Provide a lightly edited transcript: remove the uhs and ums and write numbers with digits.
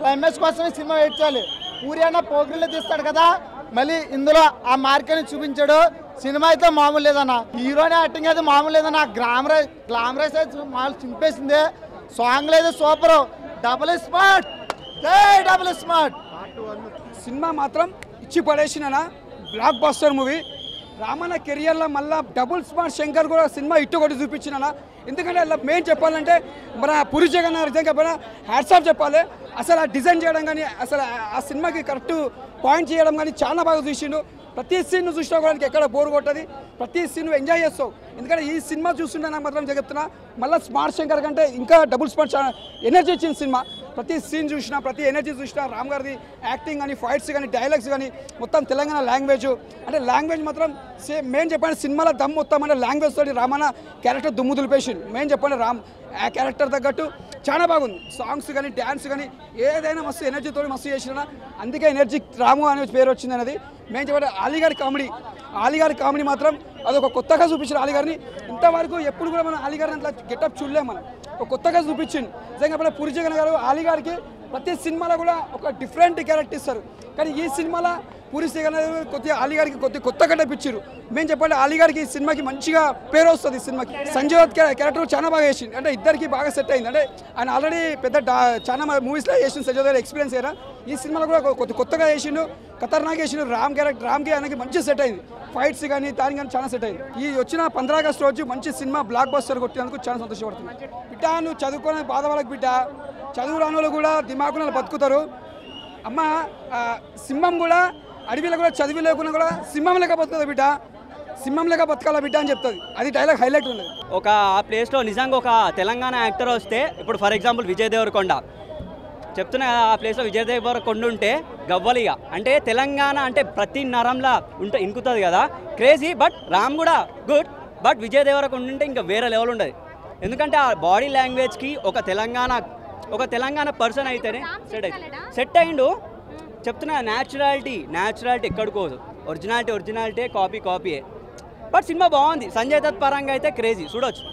Climax కోసమే cinema wait చేయాలి. పూరి అన్న పోగ్రిలో తీస్తాడు కదా, మళ్ళీ ఇందులో ఆ మార్కెట్ని చూపించాడు. సినిమా అయితే మామూలు లేదన్న, హీరోని యాక్టింగ్ అయితే మామూలు లేదన్న. గ్లామరైజ్ అయితే మామూలు చింపేసింది. సాంగ్లు అయితే సూపర్. డబుల్ స్మార్ట్, జై డబుల్ స్మార్ట్. సినిమా మాత్రం ఇచ్చి పడేసిన బ్లాక్ బస్టర్ మూవీ. రామన్న కెరియర్లో మళ్ళీ డబుల్ స్మార్ట్ శంకర్ కూడా సినిమా ఇట్టు కొట్టి చూపించిన. ఎందుకంటే అలా మెయిన్ చెప్పాలంటే మన పూరి జగన్ నిజంగా హ్యాట్సాప్ చెప్పాలి. అసలు ఆ డిజైన్ చేయడం కానీ, అసలు ఆ సినిమాకి కరెక్ట్ పాయింట్ చేయడం కానీ చాలా బాగా చూసిండు. ప్రతి సీన్ చూసినా కూడా ఎక్కడ బోర్ కొట్టది, ప్రతి సీన్ ఎంజాయ్ చేస్తావు. ఎందుకంటే ఈ సినిమా చూస్తుంటే నాకు మాత్రం చెప్తున్నా మళ్ళీ స్మార్ట్ శంకర్ కంటే ఇంకా డబుల్ స్మార్ట్ ఎనర్జీ ఇచ్చింది సినిమా. ప్రతి సీన్ చూసినా, ప్రతి ఎనర్జీ చూసినా, రామ్ గారిది యాక్టింగ్ కానీ, ఫైట్స్ కానీ, డైలాగ్స్ కానీ, మొత్తం తెలంగాణ లాంగ్వేజ్ అంటే లాంగ్వేజ్ మాత్రం సేమ్. మెయిన్ చెప్పండి సినిమాలో దమ్ మొత్తం అంటే లాంగ్వేజ్ తోటి రామన్న క్యారెక్టర్ దుమ్ము దులిపేసిండు. మెయిన్ చెప్పండి ఆ క్యారెక్టర్ తగ్గట్టు చాలా బాగుంది. సాంగ్స్ కానీ, డ్యాన్స్ కానీ ఏదైనా మస్తు ఎనర్జీతో మస్తు చేసిన. అందుకే ఎనర్జీ రాము అనే పేరు వచ్చింది అనేది. మెయిన్ చెప్పండి ఆలీగారి కామెడీ మాత్రం అదొక కొత్తగా చూపించారు. ఆలీగారిని ఇంతవరకు ఎప్పుడు కూడా మనం ఆలీగారిని అట్లా గెటప్ చూడలేము. మనం ఒక కొత్తగా చూపించింది నిజంగా. పూరి జగన్ గారు ఆలీగారికి ప్రతి సినిమాలో కూడా ఒక డిఫరెంట్ క్యారెక్టర్ ఇస్తారు. కానీ ఈ సినిమాలో పూరి జగన్ గారు కొద్దిగా ఆలీగారికి కొత్తగా ఇచ్చారు. మేము చెప్పండి ఆలీగారికి ఈ సినిమాకి మంచిగా పేరు వస్తుంది. ఈ సినిమాకి సంజయ్ దత్ క్యారెక్టర్ చాలా బాగా చేసింది. అంటే ఇద్దరికి బాగా సెట్ అయింది. అంటే ఆయన ఆల్రెడీ పెద్ద చాలా మూవీస్లో చేసింది సంజయ్ దత్ ఎక్స్పీరియన్స్ అయ్యారా. ఈ సినిమాలో కూడా కొత్తగా చేసిండు, ఖతర్నాక్ చేసిండు. రామ్కి ఆయనకి మంచి సెట్ అయింది. ఫైట్స్ కానీ దానికి కానీ చాలా సెట్ అయింది. ఈ వచ్చిన 15 ఆగస్టు రోజు మంచి సినిమా బ్లాక్ బస్టర్ కొట్టినందుకు చాలా సంతోషపడుతుంది. బిడ్డ నువ్వు చదువుకునే బాధ వాళ్ళకి బిడ్డ, చదువు రాని వాళ్ళు కూడా దిమాకులు బతుకుతారు. అమ్మ సింహం కూడా అడవిలో కూడా చదివి లేకుండా కూడా సింహం లేక బతుకుతుంది బిడ్డ, సింహం లేక బతకాల బిడ్డ అని చెప్తుంది. అది డైలాగ్ హైలైట్ ఉన్నది. ఒక ఆ ప్లేస్లో నిజంగా ఒక తెలంగాణ యాక్టర్ వస్తే, ఇప్పుడు ఫర్ ఎగ్జాంపుల్ విజయ్ దేవరకొండ చెప్తున్నా, ఆ ప్లేస్లో విజయ్ దేవరకొండ ఉంటే గవ్వలిగా అంటే తెలంగాణ అంటే ప్రతి నరంలా ఇంకుతుంది కదా, క్రేజీ. బట్ రామ్ కూడా గుడ్, బట్ విజయ్ దేవరకొండ ఉంటే ఇంకా వేరే లెవెల్ ఉండదు. ఎందుకంటే ఆ బాడీ లాంగ్వేజ్కి ఒక తెలంగాణ పర్సన్ అయితేనే సెట్ అయ్యిండు. చెప్తున్నా న్యాచురాలిటీ ఎక్కడికోదు, ఒరిజినాలిటీ కాపీయే. బట్ సినిమా బాగుంది. సంజయ్ దత్ పరంగా అయితే క్రేజీ, చూడొచ్చు.